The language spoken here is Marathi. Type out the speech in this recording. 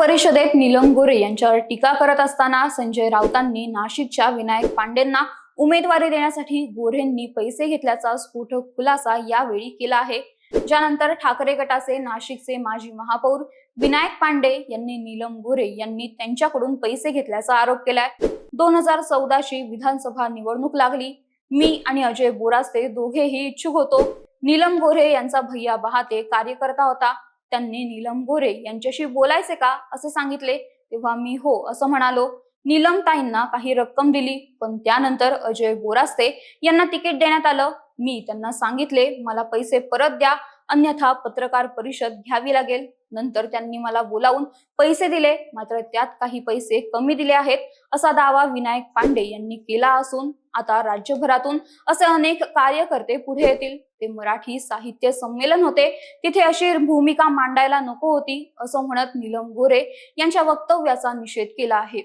परिषदेत नीलम गोऱ्हे यांच्यावर टीका करत असताना संजय राऊतांनी नाशिकच्या विनायक पांडेंना उमेदवारी देण्यासाठी गोऱ्हेंनी पैसे घेतल्याचा स्फोटक खुलासा यावेळी केला आहे। ज्यानंतर ठाकरे गटाचे नाशिकचे माजी महापौर विनायक पांडे यांनी नीलम गोऱ्हे यांनी त्यांच्याकडून पैसे घेतल्याचा आरोप केलाय। 2014 ची विधानसभा निवडणूक लागली। मी आणि अजय बोरास्ते दोघेही इच्छुक होतो। नीलम गोऱ्हे यांचा भैया बहाते कार्यकर्ता होता। त्यांनी नीलम गोऱ्हे यांच्याशी बोलायचे का असे सांगितले, तेव्हा मी हो असं म्हणालो। नीलम ताईंना काही रक्कम दिली, पण त्यानंतर अजय बोरास्ते यांना तिकीट देण्यात आलं। मी त्यांना सांगितले मला पैसे परत द्या, अन्यथा पत्रकार परिषद घ्यावी लागेल। नंतर त्यांनी मला बोलावून पैसे दिले, मात्र त्यात काही पैसे कमी दिले आहेत असा दावा विनायक पांडे यांनी केला असून आता राज्यभरातून असे अनेक कार्यकर्ते पुढे येतील। ते मराठी साहित्य संमेलन होते, तिथे अशी भूमिका मांडायला नको होती असं म्हणत नीलम गोऱ्हे यांच्या वक्तव्याचा निषेध केला आहे।